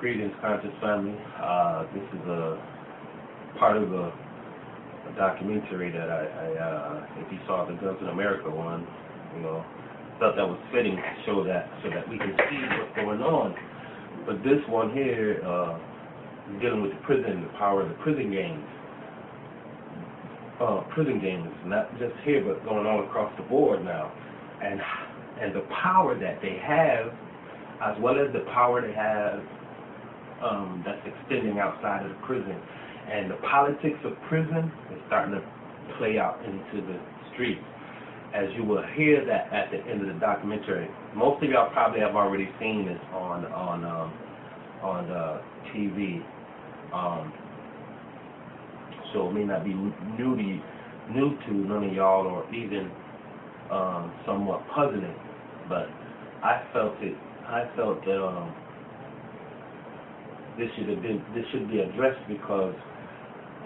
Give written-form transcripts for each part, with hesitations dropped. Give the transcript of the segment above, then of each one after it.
Greetings, conscious family. This is a part of a documentary that I if you saw the Guns in America one, felt that was fitting to show that so that we can see what's going on. But this one here is dealing with the prison, the power of the prison gangs. Prison gangs, not just here, but going all across the board now, and the power that they have, as well as the power they have that's extending outside of the prison. And the politics of prison is starting to play out into the streets. As you will hear that at the end of the documentary. Most of y'all probably have already seen this on TV. So it may not be new to none of y'all, or even somewhat puzzling. But I felt that this should be addressed because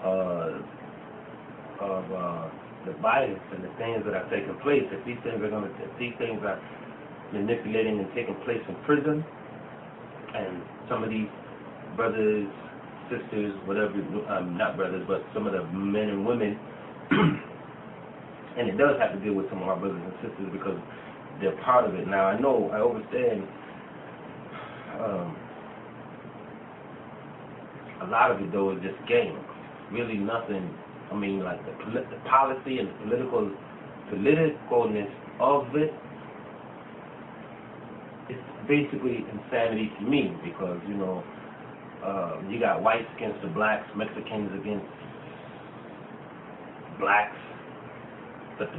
of the violence and the things that are taking place. If these things are manipulating and taking place in prison, and some of these brothers, sisters, whatever, not brothers, but some of the men and women, and it does have to deal with some of our brothers and sisters because they're part of it. Now I understand a lot of it though is just games. Really nothing. I mean, like the policy and the politicalness of it, it's basically insanity to me because you got whites against the blacks, Mexicans against blacks, but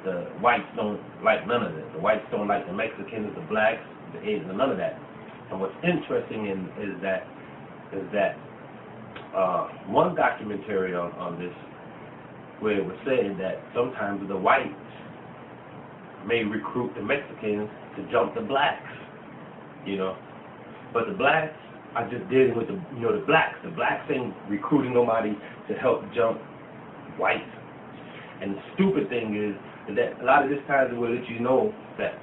the whites don't like none of it. The whites don't like the Mexicans, the blacks, the Asians, none of that. And what's interesting is that one documentary on this, where it was saying that sometimes the whites may recruit the Mexicans to jump the blacks, but the blacks are just dealing with the blacks. The blacks ain't recruiting nobody to help jump whites. And the stupid thing is that a lot of this times will let you know that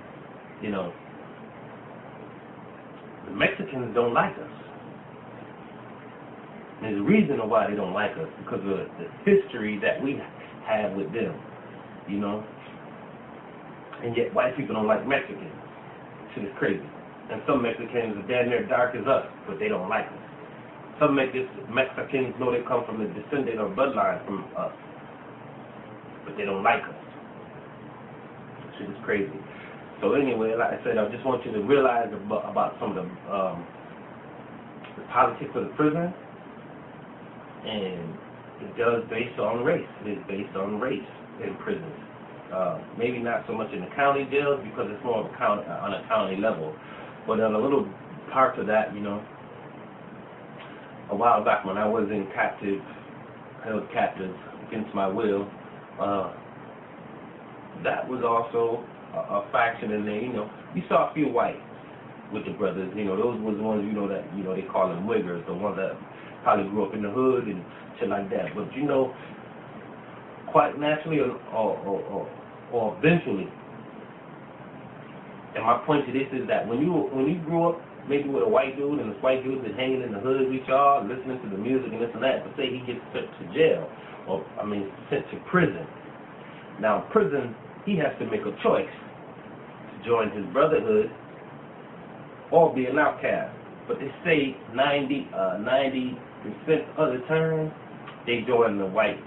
the Mexicans don't like us. There's a reason why they don't like us, because of the history that we have with them, And yet white people don't like Mexicans. Shit is crazy. And some Mexicans are damn near dark as us, but they don't like us. Some Mexicans know they come from the descendant or bloodline from us, but they don't like us. Shit is crazy. So anyway, like I said, I just want you to realize about some of the politics of the prison. And it does based on race. It is based on race in prisons. Maybe not so much in the county jails because it's more of on a county level. But on a little part of that, a while back when I was held captive against my will, that was also a faction in there. You saw a few whites with the brothers. Those was the ones that they call them wiggers, the ones that probably grew up in the hood and shit like that. But quite naturally or eventually. And my point to this is that when you grew up maybe with a white dude and this white dude is hanging in the hood with y'all, listening to the music and this and that, but say he gets sent to jail, sent to prison. Now in prison, he has to make a choice to join his brotherhood or be an outcast. But they say 90% of the time, they join the white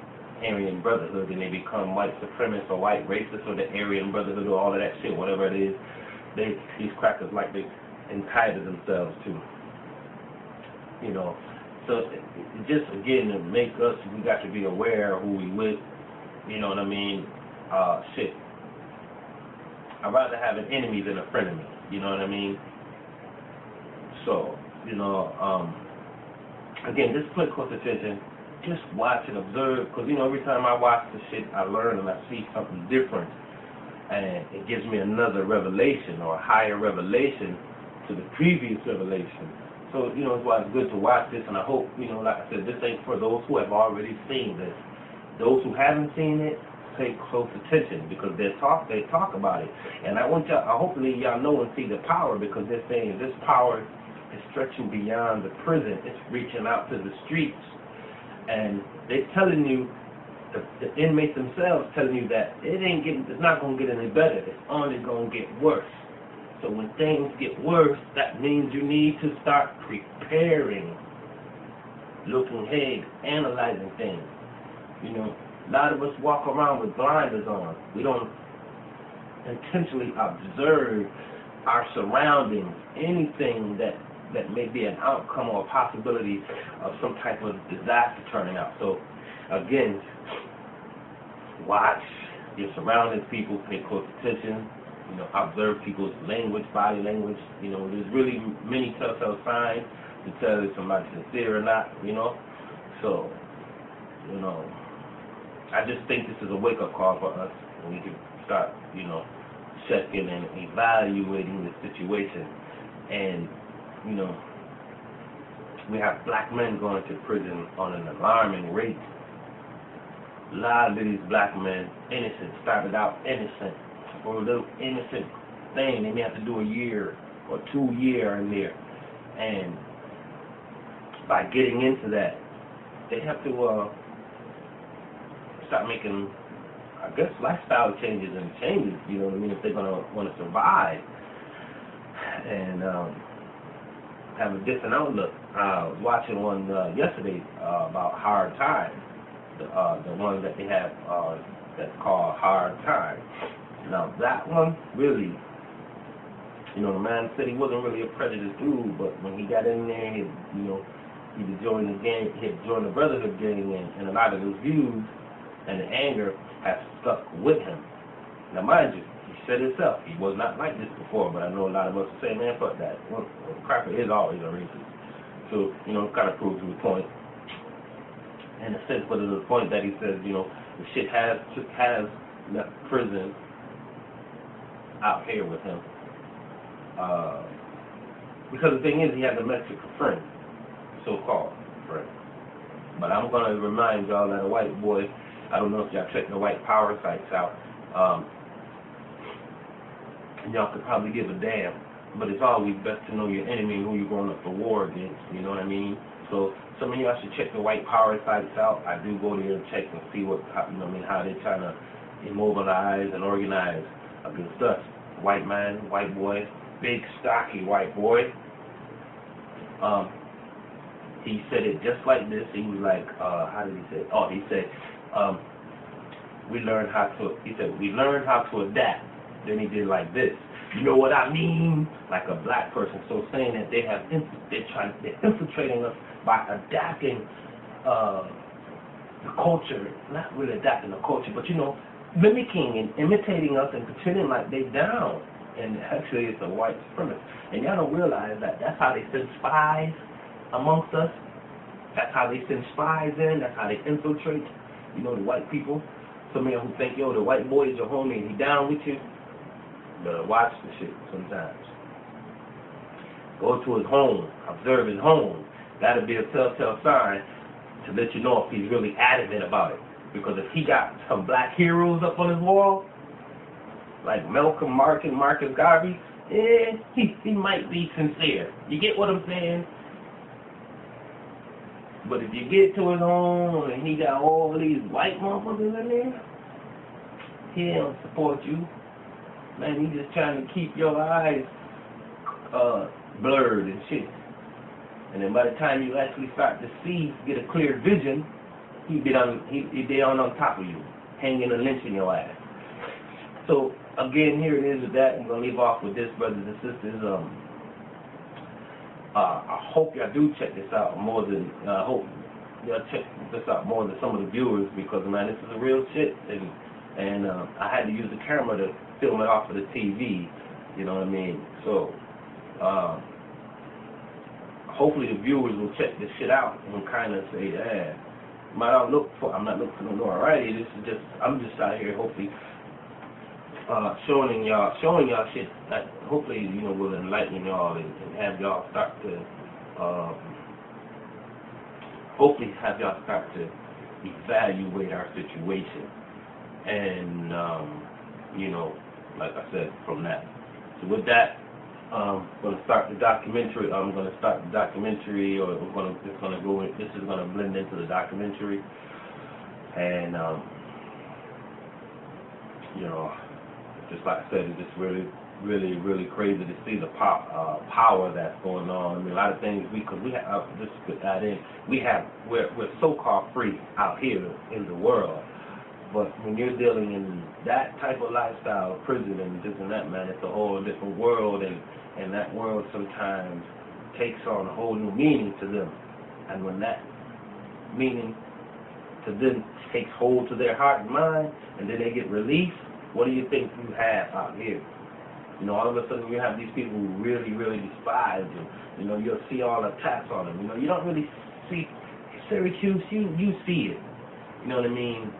Aryan Brotherhood and they become white supremacists or white racists or the Aryan Brotherhood or all of that shit, whatever it is. These crackers like they entitle themselves to. So it just again to make us, we got to be aware of who we with. You know what I mean? Shit. I'd rather have an enemy than a frenemy. You know what I mean? So, again, just pay close attention. Just watch and observe, because, every time I watch the shit, I learn and I see something different. And it gives me another revelation or a higher revelation to the previous revelation. So, that's why it's good to watch this. And I hope, like I said, this ain't for those who have already seen this. Those who haven't seen it, pay close attention, because they talk about it. And I want y'all, hopefully y'all know and see the power, because they're saying this power is stretching beyond the prison. It's reaching out to the streets. And they're telling you, the inmates themselves telling you that it's not going to get any better. It's only going to get worse. So when things get worse, that means you need to start preparing, looking ahead, analyzing things. You know, a lot of us walk around with blinders on. We don't intentionally observe our surroundings, anything that may be an outcome or a possibility of some type of disaster turning out. So, again, watch your surroundings, people, pay close attention, you know, observe people's language, body language. You know, there's really many telltale signs to tell if somebody's sincere or not, you know. So, you know, I just think this is a wake-up call for us, and we can start, you know, checking and evaluating the situation. And, you know, we have black men going to prison on an alarming rate. A lot of these black men, innocent, started out innocent, for a little innocent thing. They may have to do a year or 2 years in there. And by getting into that, they have to start making, I guess, lifestyle changes, you know what I mean, if they're going to want to survive and have a different outlook. I was watching one yesterday about hard times, the one that they have that's called Hard Times. Now that one really, you know, the man said he wasn't really a prejudiced dude, but when he got in there, he joined the gang, he had joined the Brotherhood gang, and a lot of his views and the anger has stuck with him. Now mind you, he said himself, he was not like this before, but I know a lot of us say, man, fuck that. Well, Cracker is always a racist. So, you know, it kind of proves his point. In a sense, but to the point that he says, you know, the shit has left prison out here with him. Because the thing is, he has a Mexican friend, so-called friend. But I'm going to remind y'all that a white boy, I don't know if y'all check the white power sites out, and y'all could probably give a damn, but it's always best to know your enemy and who you're going up for war against, you know what I mean? So some of y'all should check the white power sites out. I do go there and check and see how they're trying to immobilize and organize against us. White man, white boy, big stocky white boy. He said it just like this. He was like, how did he say it? Oh, he said, we learned how to adapt. Then he did like this. You know what I mean? Like a black person. So saying that they're infiltrating us by adapting the culture, not really adapting the culture, but, you know, mimicking and imitating us and pretending like they down. And actually it's a white supremacist. And y'all don't realize that that's how they send spies amongst us. That's how they send spies in. That's how they infiltrate, you know, the white people. Some of y'all who think, yo, the white boy is your homie and he down with you. Better watch the shit sometimes. Go to his home. Observe his home. That'll be a telltale sign to let you know if he's really adamant about it. Because if he got some black heroes up on his wall, like Malcolm, Martin, Marcus Garvey, he might be sincere. You get what I'm saying? But if you get to his home and he got all these white motherfuckers in there, he don't support you. Man, he just trying to keep your eyes blurred and shit. And then by the time you actually start to see, get a clear vision, he be on top of you, hanging and lynching your ass. So again, here it is with that. I'm gonna leave off with this, brothers and sisters. I hope y'all do check this out more than I hope y'all check this out more than some of the viewers, because man, this is a real shit, and I had to use the camera to film it off of the TV. You know what I mean? So hopefully the viewers will check this shit out and kind of say, yeah, I'm not looking for no notoriety. This is just, I'm just out here hopefully showing y'all shit that hopefully, you know, will enlighten y'all and have y'all start to hopefully have y'all start to evaluate our situation, and you know, like I said, from that. So with that, Going to start the documentary. I'm going to start the documentary, or this is going to blend into the documentary, and you know, just like I said, it's just really, really, really crazy to see the power that's going on. I mean, a lot of things because we have this could add in. We're so-called free out here in the world. But when you're dealing in that type of lifestyle, prison and this and that, man, it's a whole different world, and that world sometimes takes on a whole new meaning to them. And when that meaning to them takes hold to their heart and mind, and then they get released, what do you think you have out here? You know, all of a sudden you have these people who really, really despise you. You know, you'll see all the attacks on them. You know, you don't really see Syracuse, you see it. You know what I mean?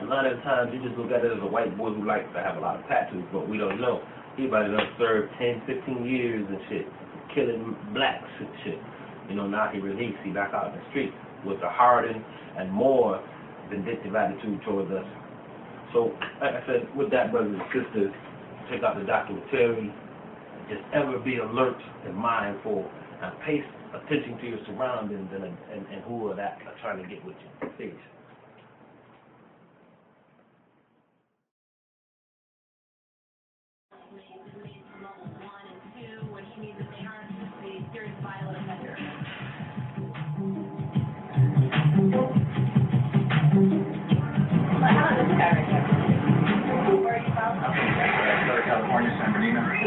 A lot of times you just look at it as a white boy who likes to have a lot of tattoos, but we don't know. He might have served 10, 15 years and shit, killing blacks and shit. You know, now he released, he back out in the street with a hardened and more vindictive attitude towards us. So, like I said, with that, brothers and sisters, check out the documentary. Just ever be alert and mindful and pay attention to your surroundings and who are that are trying to get with you. Peace.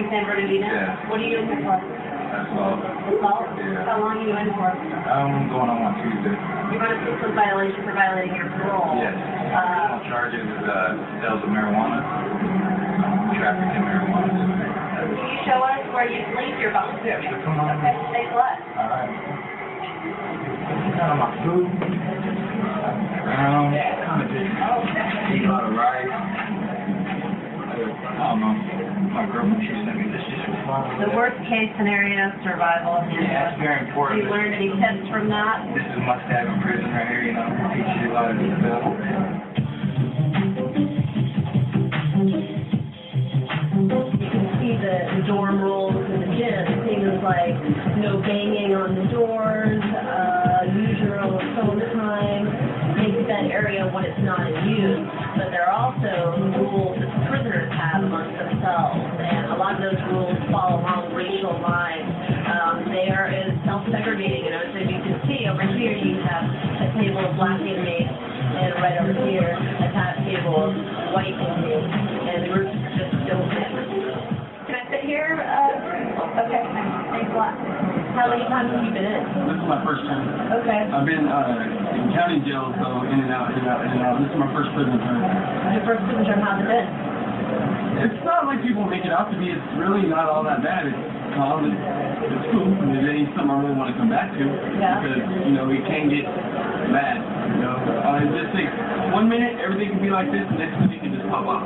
San Bernardino? Yeah. What are you in here for? Assault. Assault? Yeah. How long are you in for? I'm going on Tuesday. You're going to face some violation for violating your parole. Yes. Charges is sales of marijuana, trafficking marijuana. Can you show us where you sleep? You're about to. Yeah, sure. Come on. Okay, stay blessed. All right. Kind of my food. Kind of just eat a lot of rice. I don't know. My girlfriend, she sent me this just for fun. The worst case scenario, survival. Yeah, it's very important. You learned any tips from that? This is my stag in prison right here, you know, teach you a lot of this stuff. You can see the dorm rules in the gym. Things like no banging on the doors, use your own phone time, exit that area when it's not in use. But there are also rules that prisoners have amongst themselves, and a lot of those rules fall along racial lines. There is self-segregating, you know, so you can see over here you have a table of black inmates, and right over here a table of white inmates, and the groups just don't mix. Can I sit here? Okay, thanks a lot. How many times have you been in? This is my first time. Okay. I've been in county jail, so in and out, in and out, in and out. This is my first prison term. Your first prison term, how's it been? It's not like people make it out to be. It's really not all that bad. It's calm. It's cool. I mean, it ain't something I really want to come back to. Yeah. Because, you know, it can get bad. You know, it just takes 1 minute, everything can be like this, and next minute it can just pop off.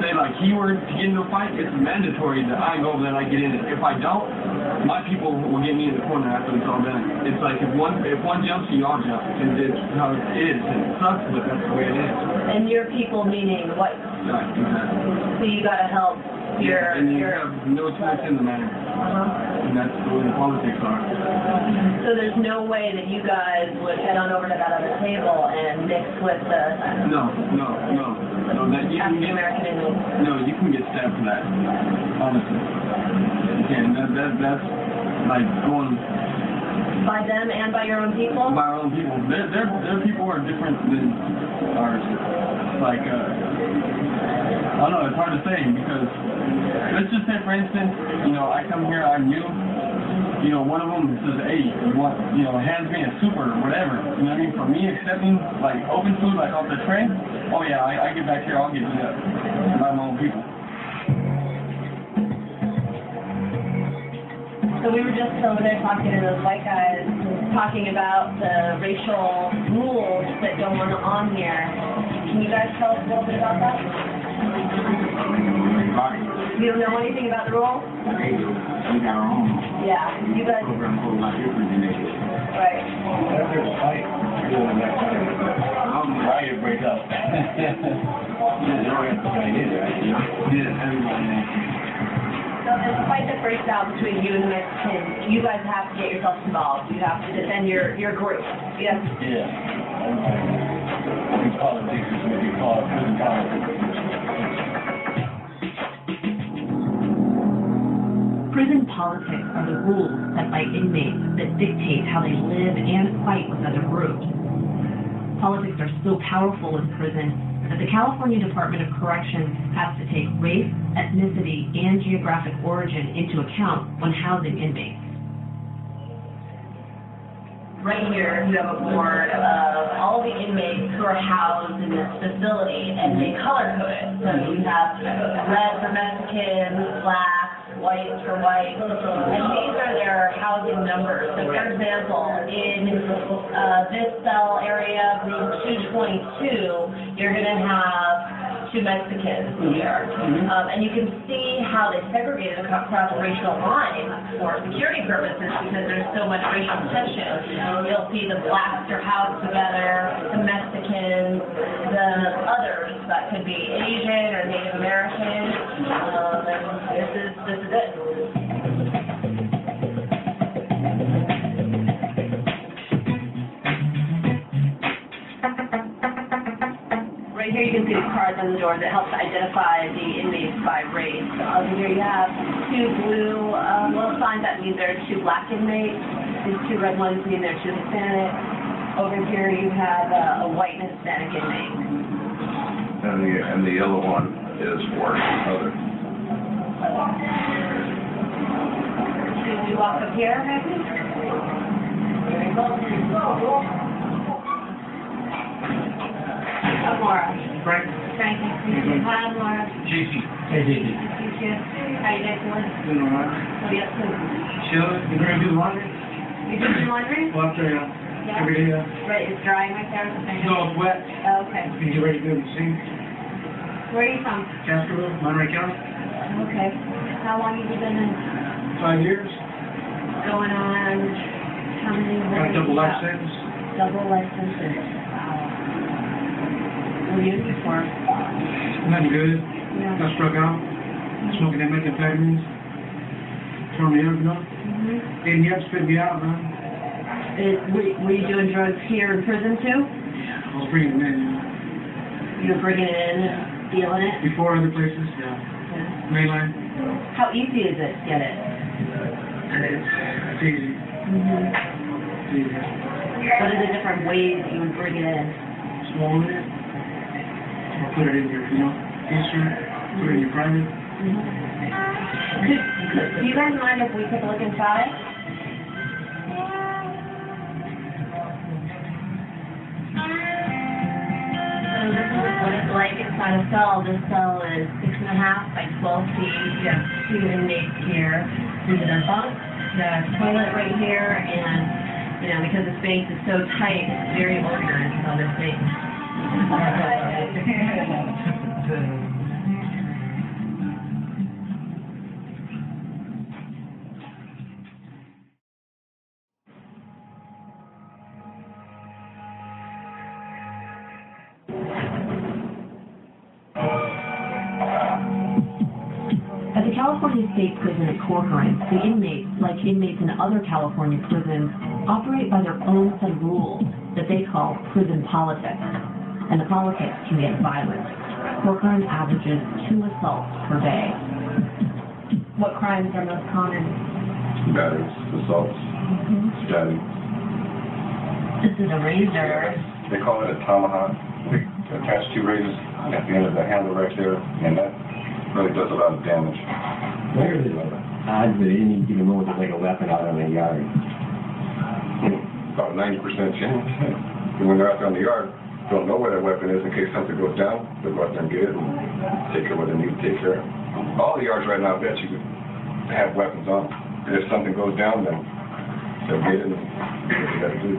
Say, like, he were to get into a fight, it's mandatory that I go over there and I get in it. If I don't, my people will get me in the corner after it's all done. It's like if one jumps, you all jump. And it's how it is. It sucks, but that's the way it is. And your people meaning what? Right, exactly. So you gotta help your... And you have no choice in the matter. And that's the way the politics are. So there's no way that you guys would head on over to that other table and mix with the... No, that you can get... African-American inmates. No, you can get stabbed for that. Honestly. You can. That's like going... By them and by your own people? By our own people. Their people are different than ours. Like, I don't know, it's hard to say because, let's just say, for instance, you know, I come here, I'm new, you know, one of them says, hey, you want, you know, hands me a soup or whatever. You know what I mean? For me accepting, like, open food, like, off the tray, oh yeah, I get back here, I'll get beat up by my own people. So we were just over there talking to those white guys, talking about the racial rules that go on here. Can you guys tell us a little bit about that? You don't know anything about the rules? We got our own. Yeah, you guys... Program called Black Information. Right. There's a fight. Riot break up. Yeah, everybody. So in a fight that breaks out between you and the Mexicans, you guys have to get yourselves involved. You have to defend your group. Yes? Yeah. Politics is what we call prison politics. Prison politics are the rules set by inmates that dictate how they live and fight with other groups. Politics are so powerful in prison that the California Department of Corrections has to take race, ethnicity, and geographic origin into account when housing inmates. Right here, you have a board of all the inmates who are housed in this facility, and they color code it. So you have red for Mexicans, black, white for white, and these are their housing numbers. So, for example, in this cell area, group 222, you're going to have 2 Mexicans here. And you can see how they segregated across racial lines for security purposes because there's so much racial tension. You'll see the blacks are housed together, the Mexicans, the others that could be Asian or Native American. And this is it. Right here you can see the cards on the door that help to identify the inmates by race. Over here you have 2 blue little signs. That means there are 2 black inmates. These 2 red ones mean they're 2 Hispanic. Over here you have a white and Hispanic inmate. And the yellow one is for other. Should we walk up here, maybe? There you go. Laura. Frank. Frank. Hi, Laura. JC. Hey, JC. How you guys doing? Doing all right. What are you up to? Chill. You ready to do laundry? You doing your laundry? Well, after, Yeah. every day, Right, it's drying right there? No, it's wet. Oh, okay. You can get ready to go to the sink. Where are you from? Castroville, Monterey County. Okay. How long have you been in? 5 years. Going on how many years? Got a double life sentence. Double life sentence. Wow. What are you in for? Nothing good. Yeah. Got struck out. Smoking that methamphetamines. Turned me up, you know. And you have to spit me out, man. Were you doing drugs here in prison too? I was bringing them in. You were bringing it in, dealing it? Before other places, yeah. Yeah. Mainline. How easy is it to get it? It's easy. It's easy. What are the different ways you would bring it in? Swallow it. Or put it in your, insert. Put it in your private. Do you guys mind if we take a look inside? So this is what it's like inside a cell. This cell is 6.5 by 12 feet. You have 2 inmates here. These are their bunks. The toilet right here, and because the space is so tight, it's very organized on this thing. At the California State Prison at Corcoran, the inmates, like inmates in other California prisons, operate by their own set of rules that they call prison politics. And the politics can get violent. Corcoran averages 2 assaults per day. What crimes are most common? Batteries, assaults, stabbing. This is a razor. They call it a tomahawk. They attach 2 razors at the end of the handle right there, and that really does a lot of damage. Where is it? Odds that any given moment there's like a weapon out on the yard. About 90% chance. And when they're out there on the yard, don't know where that weapon is in case something goes down. They'll go out there and get it and take care of what they need to take care of. All the yards right now, I bet you could have weapons on them. And if something goes down, then they'll get it and do what they got to do.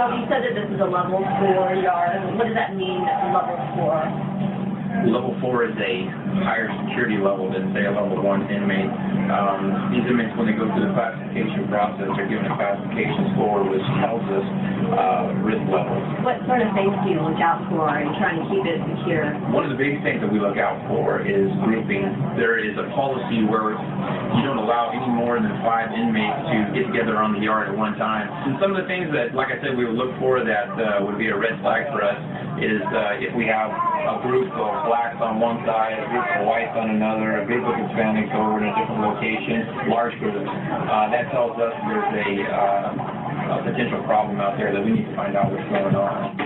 You said that this is a level 4 yard. What does that mean, level 4? level 4 is a higher security level than, say, a level 1 inmate. These inmates, when they go through the classification process, are given a classification score which tells us risk levels. What sort of things do you look out for in trying to keep it secure? One of the big things that we look out for is grouping. There is a policy where you don't allow any more than 5 inmates to get together on the yard at one time. And some of the things that, like I said, we would look for that would be a red flag for us is if we have a group of blacks on one side, a group of whites on another, a group of Hispanics over in a different location, large groups. That tells us there's a potential problem out there that we need to find out what's going on.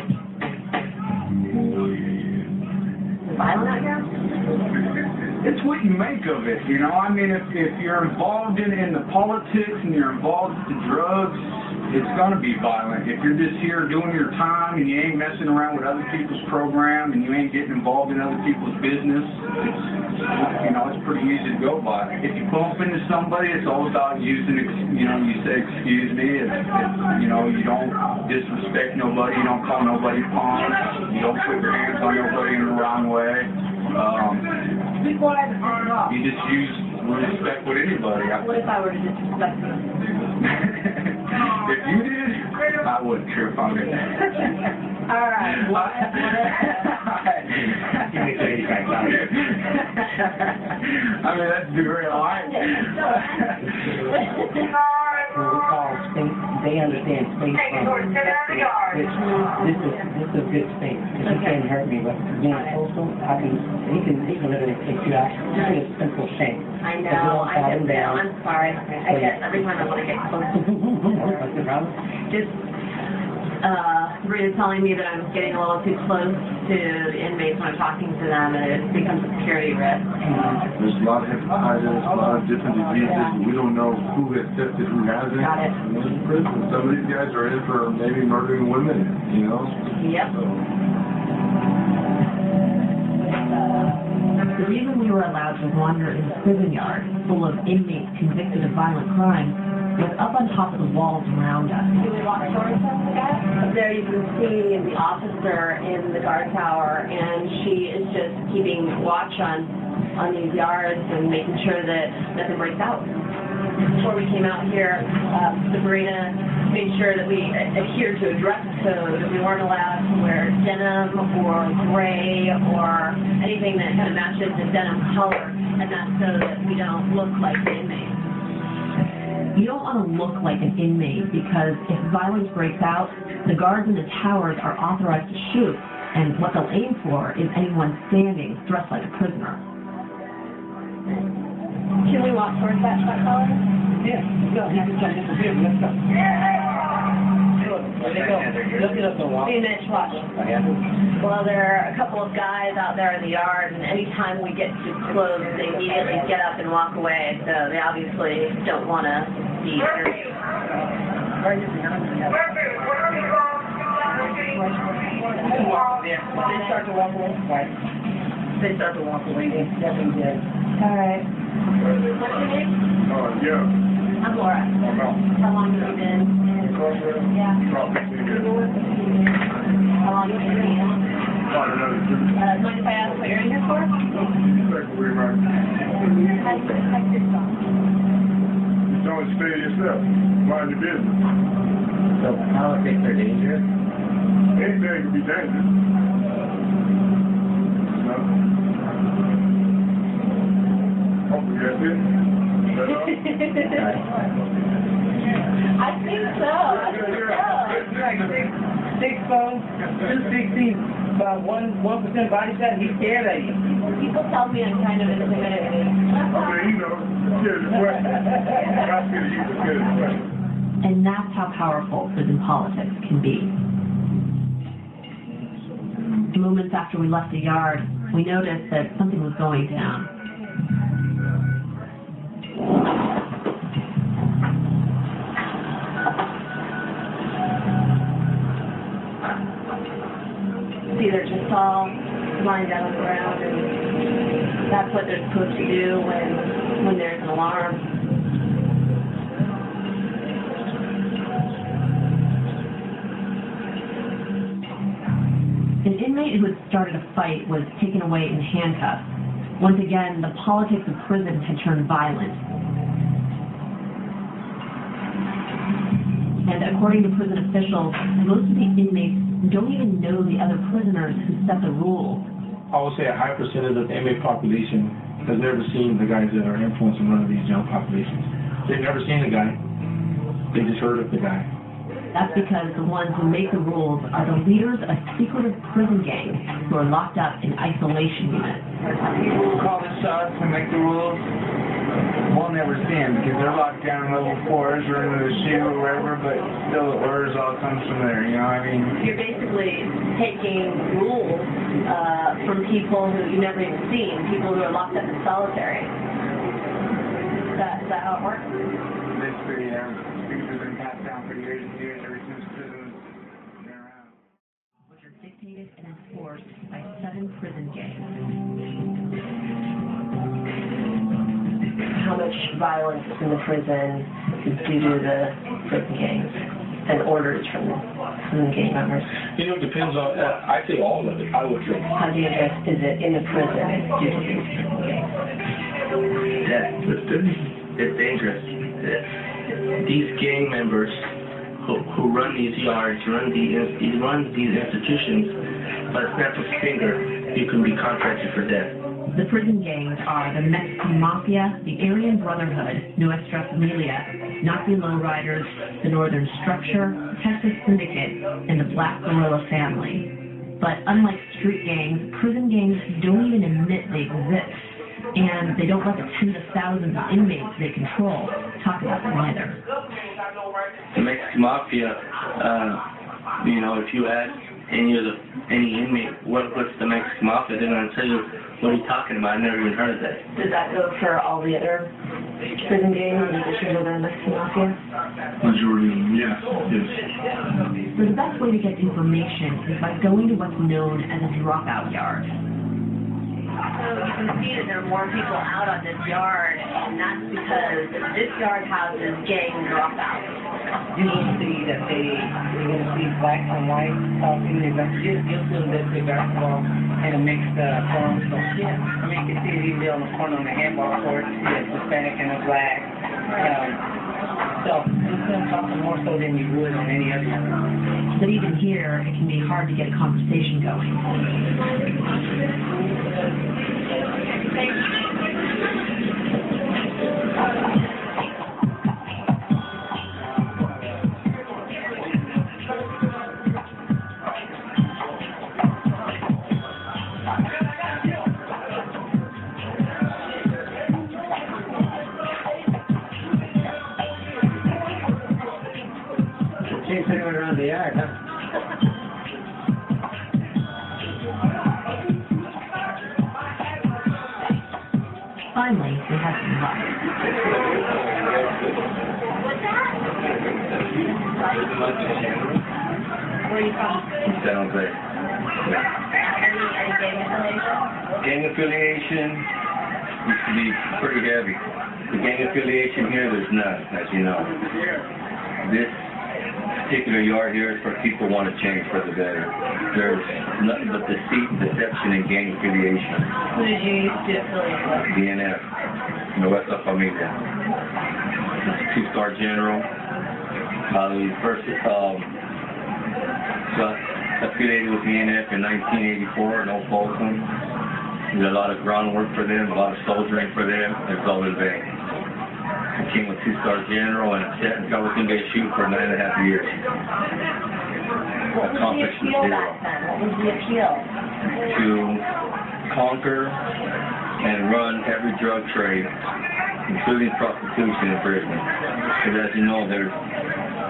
Violent out here? It's what you make of it, you know. I mean, if you're involved in the politics and you're involved with the drugs, it's going to be violent. If you're just here doing your time and you ain't messing around with other people's program and you ain't getting involved in other people's business, it's pretty easy to go by. If you bump into somebody, it's all about using, you say, excuse me, you don't disrespect nobody, you don't call nobody punk, you don't put your hands on nobody in the wrong way. You just use respect with anybody. What if I were to disrespect you? If you did, I wouldn't trip on it. All right. I mean, that's the real life. We call space. They understand space. This is a good space. You can't hurt me, but being postal, he can literally take you out. Just a simple shake. I know. I'm sorry. I get every time I want to get close. What's the problem? Just Rita's telling me that I'm getting a little too close to the inmates when I'm talking to them, and it becomes a security risk. There's a lot of hepatitis, a lot of different diseases. We don't know who has tested, who hasn't. Got it. In prison. Some of these guys are in for maybe murdering women, Yep. The reason we were allowed to wander in the prison yard, full of inmates convicted of violent crimes, was up on top of the walls around us. Do we walk towards us? There you can see the officer in the guard tower, and she is just keeping watch on these yards and making sure that nothing breaks out. Before we came out here, Sabrina made sure that we adhered to a dress code, that we weren't allowed to wear denim or gray or anything that kind of matches the denim color, and that's so that we don't look like the inmates. You don't want to look like an inmate because if violence breaks out, the guards in the towers are authorized to shoot, and what they'll aim for is anyone standing dressed like a prisoner. Can we walk towards that color? Yeah, let's go. Let's go. Where they go? Look it up and walk. Hey, Mitch, watch. Well, there are a couple of guys out there in the yard, and anytime we get too close, they immediately get up and walk away, so they obviously don't want to be interviewed. They start to walk away. Right. They start to walk away. They definitely did. All right. What's your name? Yeah. I'm Laura. How long have you been? Yeah. How long have you been here? Mind if I ask what you're in here for? You don't stay yourself. Mind your business. So politics are dangerous? Anything can be dangerous. Hopefully that's it. I think so. You're like 6'4", 260, about 1% body fat. He's scared of you. People tell me I'm kind of intimidating. And that's how powerful prison politics can be. Moments after we left the yard, we noticed that something was going down. See, they're just all lying down on the ground, and that's what they're supposed to do when there's an alarm. An inmate who had started a fight was taken away in handcuffs. Once again, the politics of prison had turned violent. And according to prison officials, most of the inmates don't even know the other prisoners who set the rules. I would say a high percentage of the inmate population has never seen the guys that are influencing one of these young populations. They've never seen the guy. They just heard of the guy. That's because the ones who make the rules are the leaders of secretive prison gangs who are locked up in isolation units. People who call the shots and make the rules, we'll never see them because they're locked down in level 4s or in the SHU or wherever, but still the orders all comes from there, you know what I mean? You're basically taking rules from people who you've never even seen, people who are locked up in solitary. Is that how it works? Basically, yeah. Things have been passed down for years and years ever since prison's been around. Which are dictated and enforced by 7 prison gangs. How much violence is in the prison is due to the prison gangs and orders from the prison gang members? You know, it depends on, I say all of it, I would say. How dangerous is it in the prison due to these prison gangs? Yeah, it's dangerous. These gang members who run these yards, run these institutions, by the snap of a finger, you can be contracted for death. The prison gangs are the Mexican Mafia, the Aryan Brotherhood, Nuestra Familia, Nazi Lowriders, the Northern Structure, Texas Syndicate, and the Black Guerrilla Family. But unlike street gangs, prison gangs don't even admit they exist, and they don't let the tens of thousands of inmates they control talk about them either. The Mexican Mafia, you know, if you ask any inmate, what's the Mexican Mafia, they're going to tell you, what are you talking about? I've never even heard of that. Does that go for all the other prison gangs in addition to the Mexican Mafia? Majority, yes. So the best way to get information is by going to what's known as a dropout yard. So you can see that there are more people out on this yard, and that's because this yard houses gang dropouts. You'll see that you're going to see black and white talking. You'll see them that play basketball in a mixed form. So, yeah, I mean, you can see these on the corner on the handball court. You see a Hispanic and a black. So it's going to talk more so than you would on any other one. But even here, it can be hard to get a conversation going. Chase anyone around the yard, huh? Finally, we have some luck. Where are you from? San Jose. Any gang affiliation? Gang affiliation used to be pretty heavy. The gang affiliation here, there's none, as you know. This particular yard here is for people who want to change for the better. There's nothing but deceit, deception, and gang affiliation. Who did you used to affiliate with? DNF, Nuestra Familia. 2-star general. We first got affiliated with DNF in 1984 in Old Folsom. We did a lot of groundwork for them, a lot of soldiering for them. It's all in vain. I came with 2-star general and got within base shoot for 9.5 years. What was the appeal back then? What was the appeal? To conquer and run every drug trade, including prostitution in prison. Because as you know, there's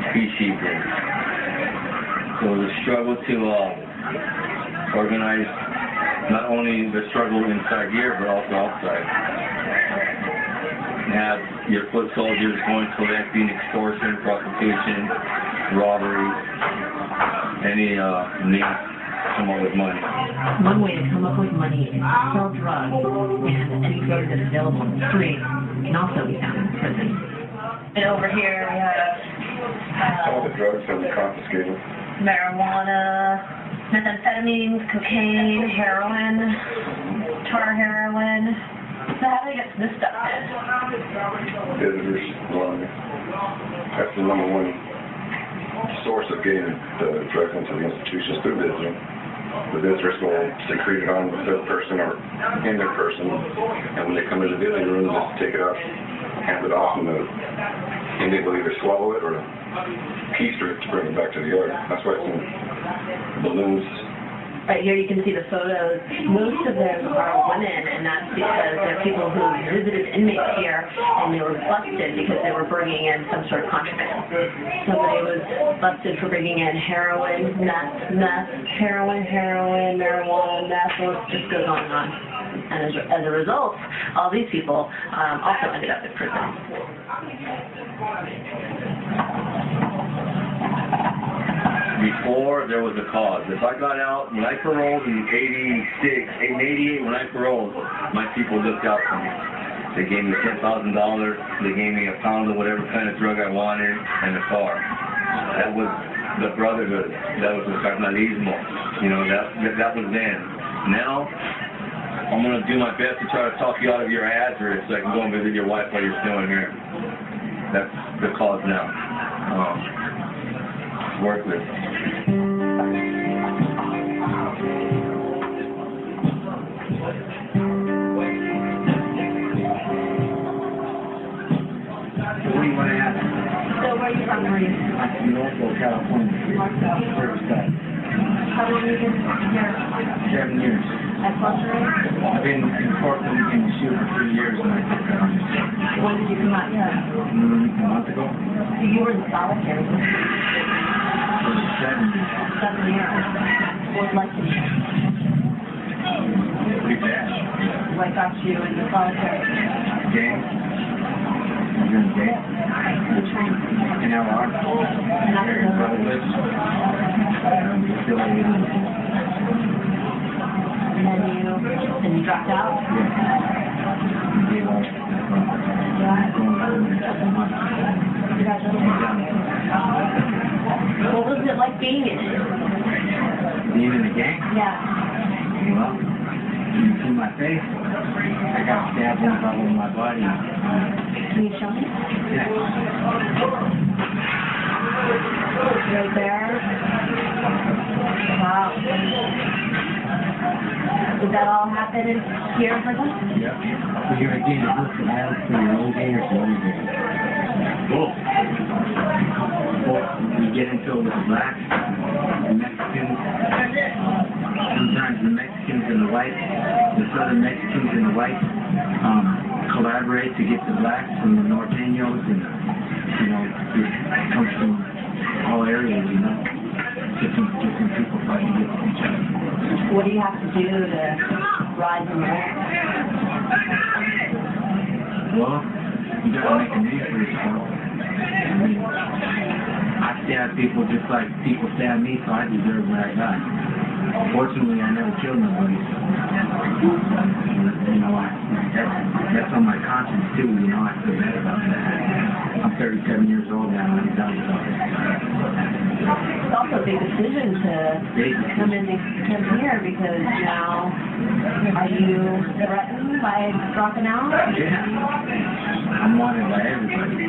species here. So the struggle to organize not only the struggle inside here, but also outside. Have your foot soldiers going collecting extortion, prostitution, robbery, any means to come up with money. One way to come up with money is to sell drugs, and any drug that's available on the street can also be found in prison. And over here we have All the drugs have been confiscated. marijuana, methamphetamines, cocaine, heroin, tar heroin. So how do they get this stuff in? Visitors, that's the number one source of getting the drugs into the institutions through visiting. The visitors will secrete it on their person or in their person, and when they come into the visiting room, just take it out, hand it off, and they will either swallow it or keister it to bring it back to the yard. That's why it's in balloons. Right here you can see the photos. Most of them are women, and that's because they're people who visited inmates here, and they were busted because they were bringing in some sort of contraband. Somebody was busted for bringing in heroin, meth, heroin, marijuana, meth, it just goes on and on. And as a result, all these people also ended up in prison. Before there was a cause. If I got out, when I paroled in 88, when I paroled, my people looked out for me. They gave me $10,000, they gave me a pound of whatever kind of drug I wanted, and a car. That was the brotherhood. That was the carnalismo. You know, that was then. Now, I'm going to do my best to try to talk you out of your address so I can go and visit your wife while you're still in here. That's the cause now. Worthless. What do you want to ask? So where are you from, Marie? I'm from Northville, California. Riverside. How long have you been here? 7 years. At Flushing? I've been in Portland in the shoe for 3 years when I took that on. When did you come out here? A month ago. You were in solitary. For 7 years. 7 years. What was it like to be? Pretty bad. What got you into solitary? Game. I'm doing game. Which one? In LR. Very brotherless. Affiliated. And then you dropped out? What was it like being in it? Being in the gang? Yeah. Well, you see my face. I got stabbed in all over my body. Can you show me? Yeah. Right there? Wow. Did that all happen in here in prison? Yeah. So you're a gang of personnel for your own gang or for your own gang? Both. We get into it with the blacks, the Mexicans, sometimes the Mexicans and the whites, the southern Mexicans and the whites collaborate to get the blacks and the norteños and, it comes from all areas, different people fighting against each other. What do you have to do to rise in the ranks? Well, you gotta make a name for yourself. I mean, I stab people just like people stab me, so I deserve what I got. Fortunately, I never killed nobody. That's on my conscience too, I feel bad about that. I'm 37 years old now, and I'm done with all this. It's also a big decision to come here because now, are you threatened by dropping out? Yeah. I'm wanted by everybody.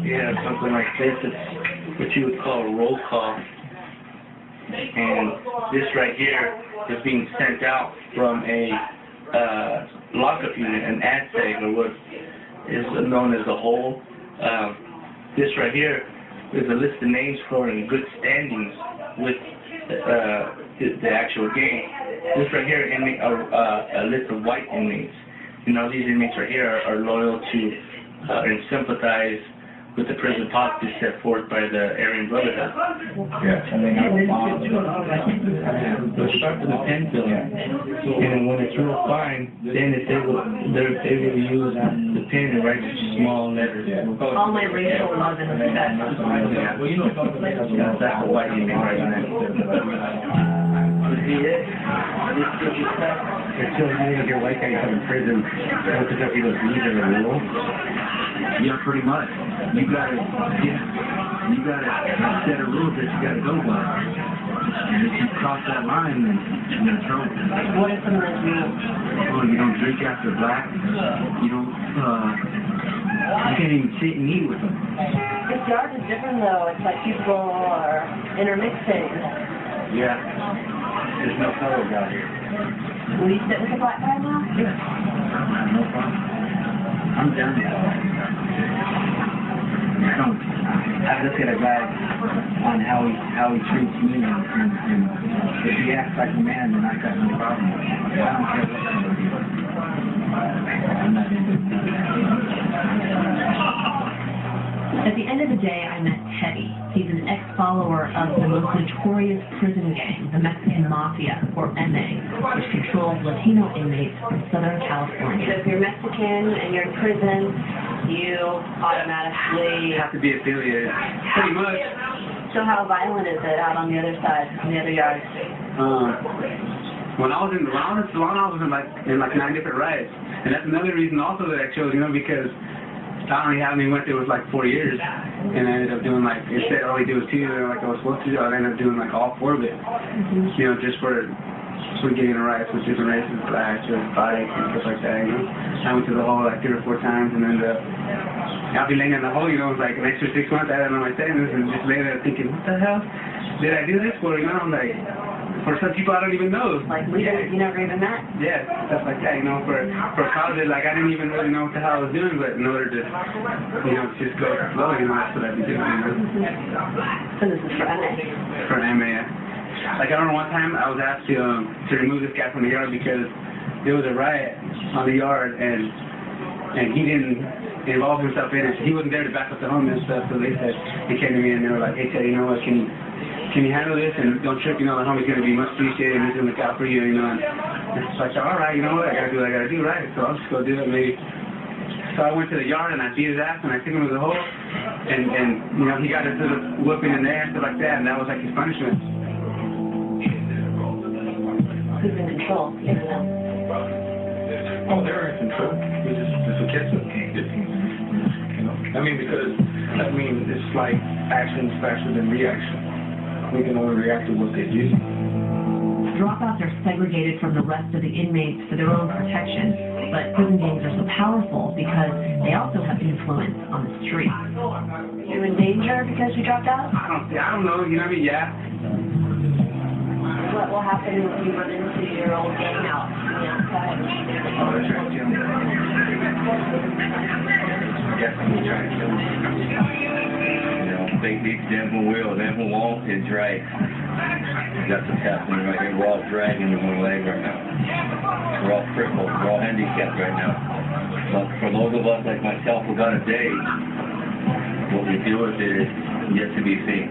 Yeah, something like this. It's what you would call a roll call. And this right here is being sent out from a lockup unit, an ADSEG, or what is known as a hole. This right here is a list of names for in good standings with the actual gang. This right here is a list of white inmates. These inmates right here are loyal to and sympathize with the prison policy set forth by the Aryan Brotherhood. Yeah. They'll start with the pen filling, and when it's real fine, then they will use the pen and write small letters. All my racial love and respect. Well, that's a white inmate right now. be it. This stupid stuff. It's so easy if you're a white guy, you come in prison, don't pick up these are the rules. Yeah, pretty much. You got a set of rules that you got to go by. If you cross that line, then you're in trouble. What are some of those rules? Well, you don't drink after black. You don't, you can't even sit and eat with them. This yard is different though. It's like people are intermixing. Yeah. There's no colors out here. Will you sit with the black guy now? Yeah. No problem. I'm down there. I look at a guy on how he treats me, and if he acts like a man, then I got no problem. I don't care what somebody is. I'm not into it. At the end of the day, I met Teddy. He's an ex-follower of the most notorious prison gang, the Mexican Mafia, or MA, which controls Latino inmates from Southern California. So if you're Mexican and you're in prison, you automatically have to be affiliated. Pretty much. So how violent is it out on the other side, on the other yard? When I was in Salon, I was in like 9 different riots, and that's another reason also that I chose, because I only went there with like 4 years, and I ended up doing like, it said only do 2, and like I was supposed to do, I ended up doing like all 4 of it, just for getting in riots with different races, blacks, or bikes, and stuff like that, I went to the hole like 3 or 4 times, and then I'll be laying in the hole, like an extra 6 months, I had on my sentence, and just laying there thinking, what the hell did I do this for, I'm like, for some people I don't even know. Like leaders you never even met? Yeah, stuff like that, for college, like I didn't even really know what the hell I was doing, but in order to, just go with the flow, that's what I've been doing, So this is for MA? For MA, yeah. Like I remember one time I was asked to remove this guy from the yard because there was a riot on the yard, and he didn't involve himself in it. He wasn't there to back up the homeless and stuff, so they came to me and they were like, hey Ted, you know what, can you handle this, and don't trip, the homie's going to be much appreciated, and he's going to look out for you, and it's like, all right, you know what, I got to do what I got to do, right, so I'll just go do it, maybe. So I went to the yard, and I beat his ass, and I took him to the hole, and he got into the whooping in there and stuff like that, and that was like his punishment. Who's in control? Oh, they're in control. It's a kiss. Because, it's like action's faster than reaction. We can only react to what they do. Dropouts are segregated from the rest of the inmates for their own protection, but prison gangs are so powerful because they also have influence on the street. You in danger because you dropped out? I don't know, yeah. What will happen if you run into your old gang out on the outside? Oh, they're trying to kill me. Definitely trying to kill me. Think these them will, them won't, it's right. That's what's happening right here. We're all dragging in one leg right now. We're all crippled. We're all handicapped right now. But for those of us like myself who got a day, what we do with it is yet to be seen.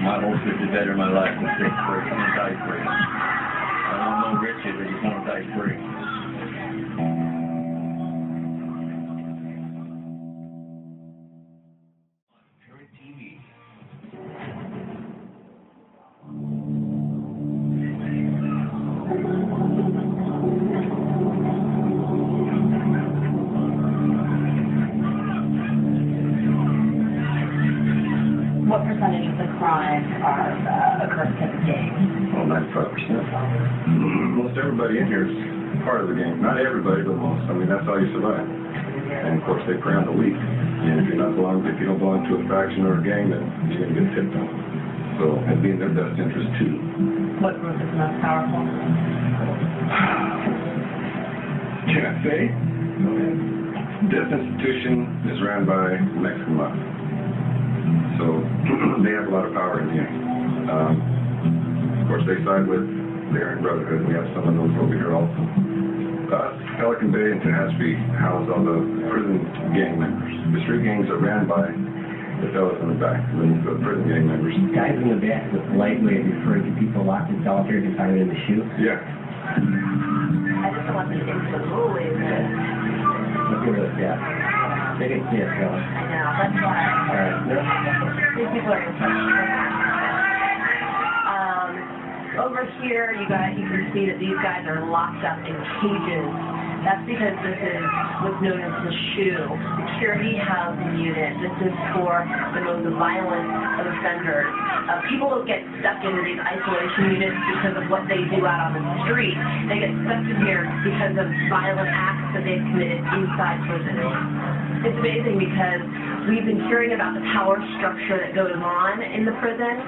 My hope is to better my life and stay free and die free. I don't know riches, I just want to die free. What percentage of the crimes occur because of gangs? Well, 95%. Most everybody in here is part of the gang. Not everybody, but most. That's how you survive. And of course, they prey on the weak. And if you don't belong to a faction or a gang, then you're going to get tipped on. So it'd be in their best interest too. What group is the most powerful? Can I say? This institution is ran by Mexican Mafia. So they have a lot of power in here. Of course, they side with the Aryan Brotherhood. We have some of those over here also. Pelican Bay and Tehachapi house all the prison gang members. The street gangs are ran by the fellas in the back, the prison gang members. Guys in the back with lightweight referring to people locked in solitary confinement in the shoe? Yeah. I just don't want them to get into the rules. Let's get rid of that. They can see it, fellas. I know, that's why. All right. These people are over here, you can see that these guys are locked up in cages. That's because this is what's known as the SHU, Security Housing Unit. This is for the most violent of offenders. People don't get stuck into these isolation units because of what they do out on the street. They get stuck in here because of violent acts that they've committed inside prison. It's amazing because we've been hearing about the power structure that goes on in the prison.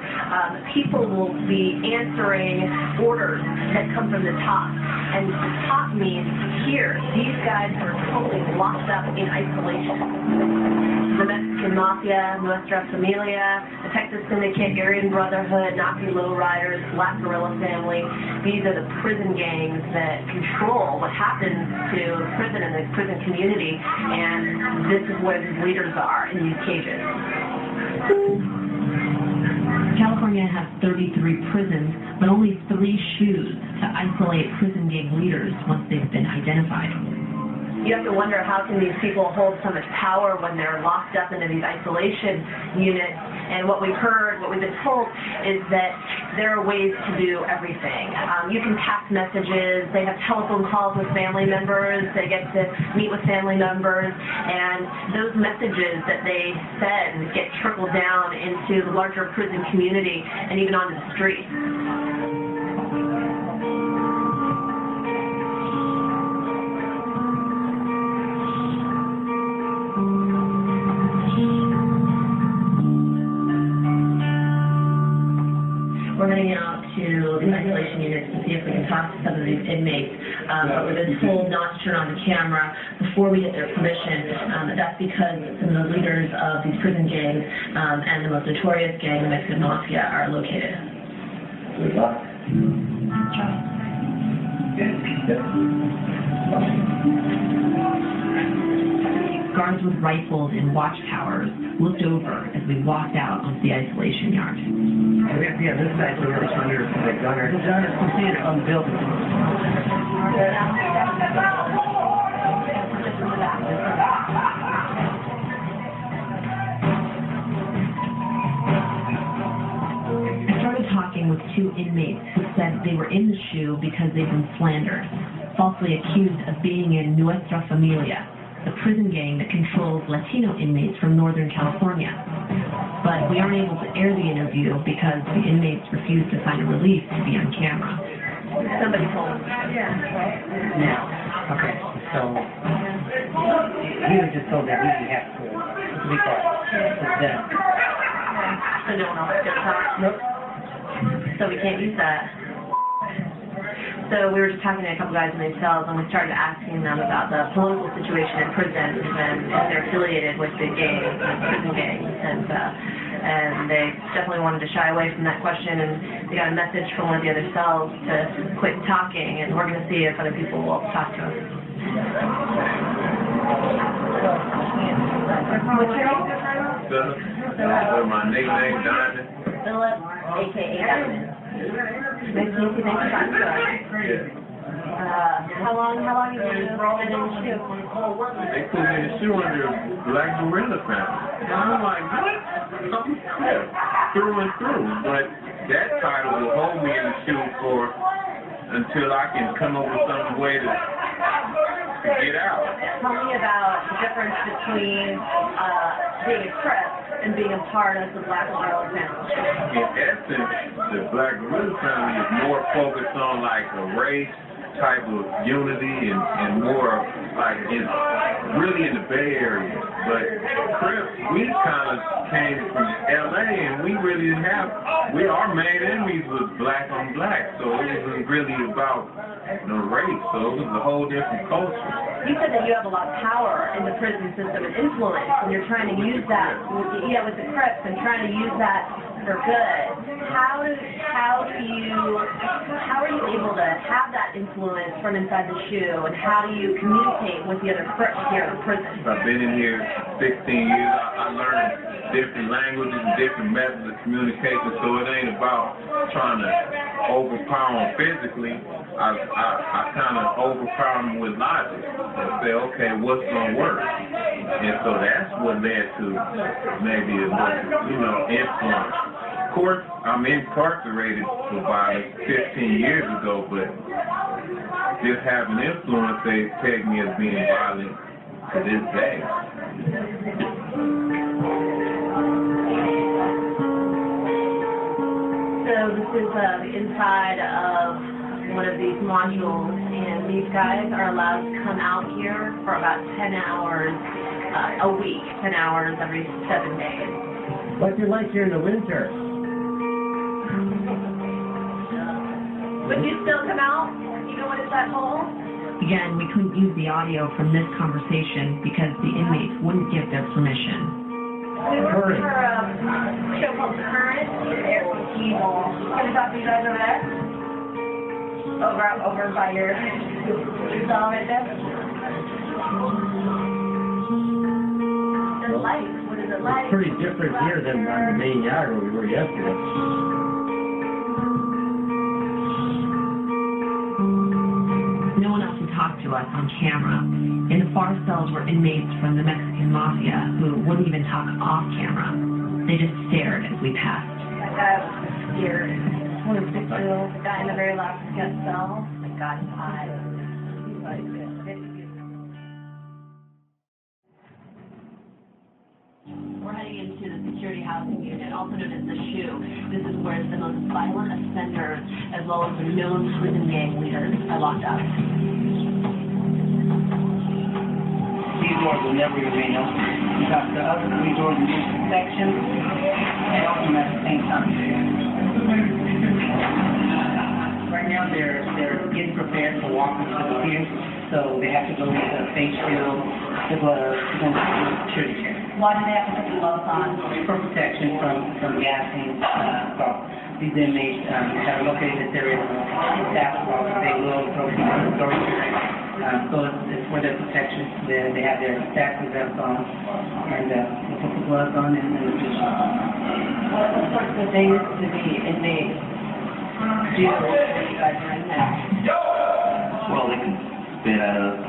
People will be answering orders that come from the top. And the top means here, these guys are totally locked up in isolation. The Mexican Mafia, Nuestra Familia, the Texas Syndicate, Aryan Brotherhood, Nazi Lowriders, Black Guerrilla Family. These are the prison gangs that control what happens to the prison and the prison community, and this is where the leaders are in these cages. California has 33 prisons, but only 3 SHUs to isolate prison gang leaders once they've been identified. You have to wonder, how can these people hold so much power when they're locked up into these isolation units? And what we've heard, what we've been told, is that there are ways to do everything. You can text messages, they have telephone calls with family members, they get to meet with family members, and those messages that they send get trickled down into the larger prison community and even onto the streets. We're heading out to the isolation units to see if we can talk to some of these inmates. But we've been told not to turn on the camera before we get their permission. That's because some of the leaders of these prison gangs and the most notorious gang, the Mexican Mafia, are located. Guards with rifles in watchtowers looked over as we walked out onto the isolation yard. Yeah, this side over here is under the gunner. The gunner can see it on the building. I started talking with 2 inmates who said they were in the SHU because they've been slandered, falsely accused of being in Nuestra Familia, the prison gang that controls Latino inmates from Northern California. But we aren't able to air the interview because the inmates refused to sign a release to be on camera. Somebody told us. Yeah. Okay. So he was just told that we have to be quiet. So no one else is going to talk? Nope. So we can't use that. So we were just talking to a couple guys in these cells, and we started asking them about the political situation in prisons and if they're affiliated with the gangs, the prison gangs, and they definitely wanted to shy away from that question, and they got a message from one of the other cells to quit talking, and we're going to see if other people will talk to us. What's your name? Philip. My nickname, Diamond. Philip, a.k.a. Diamond. Nice to meet you. Thanks for talking to us. How long have you been enrolled in the SHU? They put me in the SHU under Black Guerrilla Family. And I'm like, what? I'm Crip, through and through. But that title will hold me in the SHU until I can come up with some way to get out. Tell me about the difference between being a Crip and being a part of the Black Guerrilla Family. In essence, the Black Guerrilla Family is more focused on like a race type of unity and more like really in the Bay Area. But Crips, we kind of came from LA and we really didn't have, our main enemies was black on black, so it wasn't really about the race, so it was a whole different culture. You said that you have a lot of power in the prison system and influence, and you're trying to use that, with the Crips, and trying to use that for good. How are you able to have that influence from inside the SHU, and how do you communicate with the other Crips here in the prison? I've been in here 16 years. I learned different languages and different methods of communication, so it ain't about trying to overpower them physically. I kind of overpower them with logic and say, okay, what's going to work? And so that's what led to maybe a little, influence. course, I'm incarcerated for violence 15 years ago, but just having influence, they peg me as being violent to this day. So this is the inside of one of these modules, and these guys are allowed to come out here for about 10 hours a week, 10 hours every 7 days. What's it like here in the winter? Would you still come out, even when it's that cold? Again, we couldn't use the audio from this conversation because the inmates wouldn't give their permission. We work for a show called Current. Can I talk to you guys over there? Over by your cell right there? The light, what is it like? It's pretty different here than on the main yard where we were yesterday. No one else would talk to us on camera. In the far cells were inmates from the Mexican Mafia who wouldn't even talk off camera. They just stared as we passed. That guy was scared. 26-year-old, the guy in the very last cell, the guy's eyes. He's like, we're heading into the security housing unit, also known as the SHU. This is where the most violent offenders, as well as the known prison gang leaders, are locked up. These doors will never remain open. You got the other 3 doors in this section, and open at the same time. Right now they're getting prepared for walking to the pier, so they have to go with the face shield, the gloves, and the security check. Why do they have to put the gloves on? For protection from gassing. These inmates that are located in this area, staff they will throw so it's for their protection. They have their staff vests on, and they put the gloves on and the fish. What sorts of things do the inmates do when you guys are in there? Well, they can spit at us,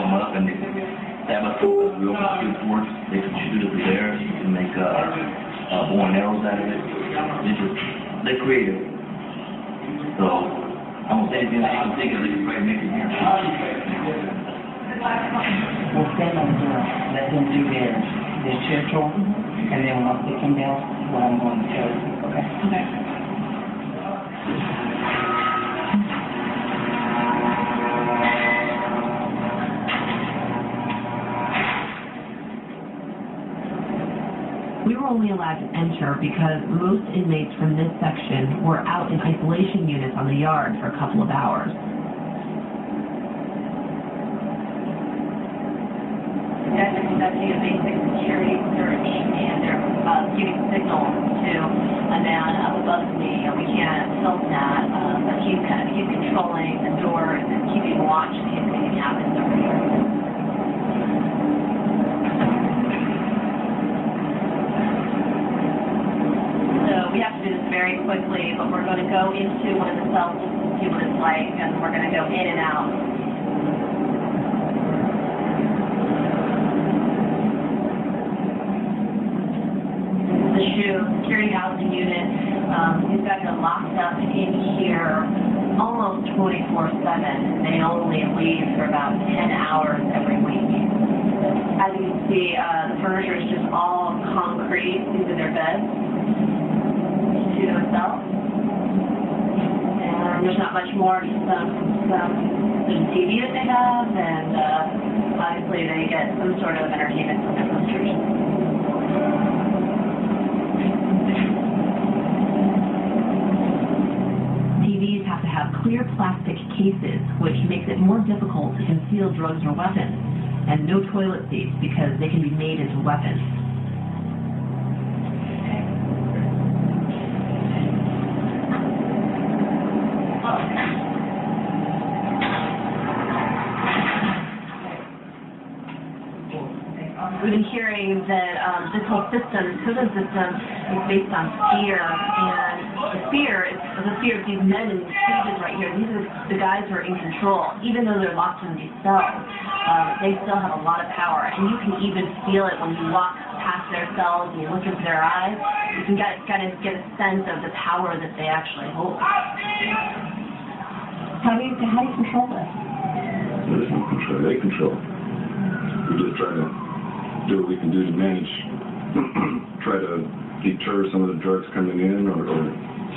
them up, and they can stab us with real good force. They can shoot us with theirs and make bow and arrows out of it. They're creative. So almost anything that you can think of, they can probably make it here. We'll stand on the door, let them do their territory, and then once they come down, what I'm going to tell you. Okay? Okay. We were only allowed to enter because most inmates from this section were out in isolation units on the yard for a couple of hours. Guys are conducting a basic security search, and they're giving signals to a man up above me. We can't film that, but he's controlling the door and keeping watch in case anything happens over here. We have to do this very quickly, but we're going to go into one of the cells just to see what it's like, and we're going to go in and out. The SHU, security housing unit, these guys are locked up in here almost 24/7. They only leave for about 10 hours every week. As you can see, the furniture is just all concrete. These are their beds. To itself, and there's not much more, just there's a TV that they have, and obviously they get some sort of entertainment from their posters. TVs have to have clear plastic cases, which makes it more difficult to conceal drugs or weapons, and no toilet seats because they can be made into weapons. We've been hearing that this whole system, the prison system, is based on fear, and the fear of these men in these cages right here. These are the guys who are in control. Even though they're locked in these cells, they still have a lot of power, and you can even feel it when you walk past past their cells and you look into their eyes, you can kind of get a sense of the power that they actually hold. How do you control this? There's no control. They control. We just try to do what we can do to manage, try to deter some of the drugs coming in or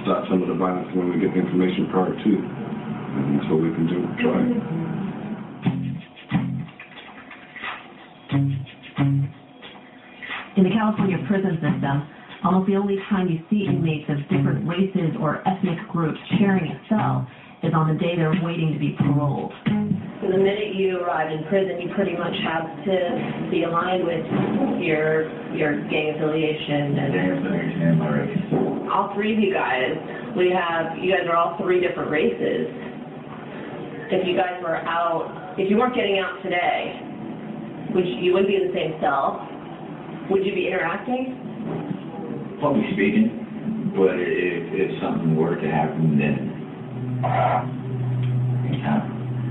stop some of the violence when we get the information prior to. And that's what we can do. Try. In the California prison system, almost the only time you see inmates of different races or ethnic groups sharing a cell is on the day they're waiting to be paroled. So the minute you arrive in prison, you pretty much have to be aligned with your gang affiliation. And my race. All three of you guys, you guys are all three different races. If you guys were out, if you weren't getting out today, you wouldn't be in the same cell. Would you be interacting? Probably speaking, but if something were to happen, then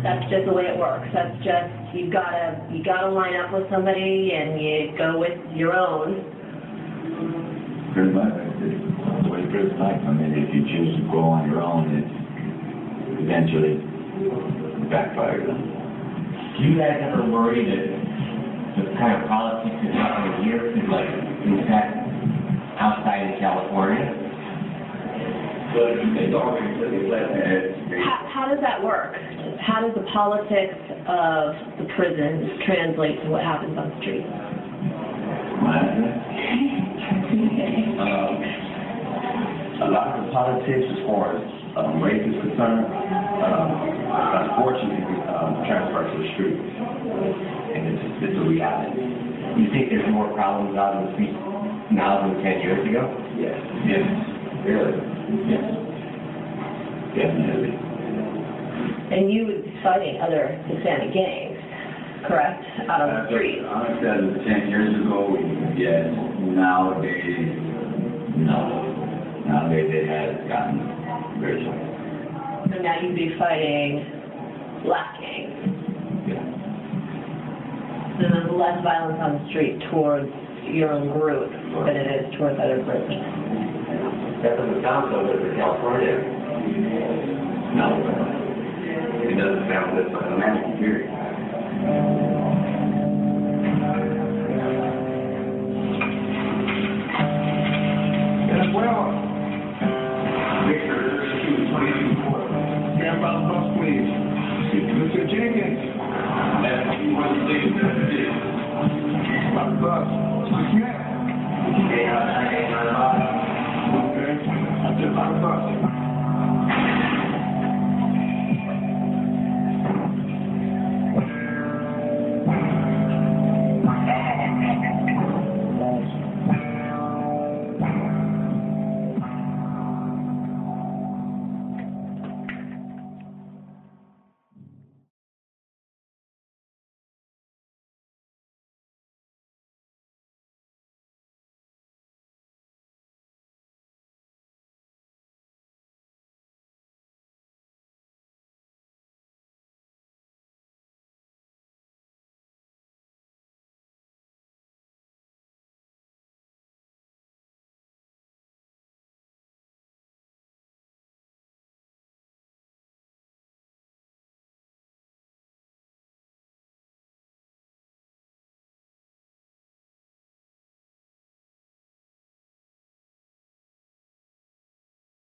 That's just the way it works. That's just you gotta line up with somebody and you go with your own. Pretty much, it's the way prison life. I mean, if you choose to go on your own, it's eventually backfires. Do you guys ever worry that the kind of politics that's happening here could impact outside of California? How does that work? How does the politics of the prison translate to what happens on the street? A lot of the politics as far as race is concerned, unfortunately, transfers to the streets. And it's a reality. You think there's more problems out in the streets now than 10 years ago? Yes. Yes. Really? Yes. Definitely. And you would be fighting other Hispanic gangs, correct? Out on the street. I said 10 years ago, yes. Nowadays, no. Nowadays it has gotten very tough. So now you'd be fighting black gangs. Yeah. So there's less violence on the street towards your own group than it is towards other groups. That doesn't sound so good for California. No. It doesn't sound good for American period. As well. Victor, 2224. Stand by the bus, please. Mr. Jenkins. By the bus. Smith. Okay. I just by the bus.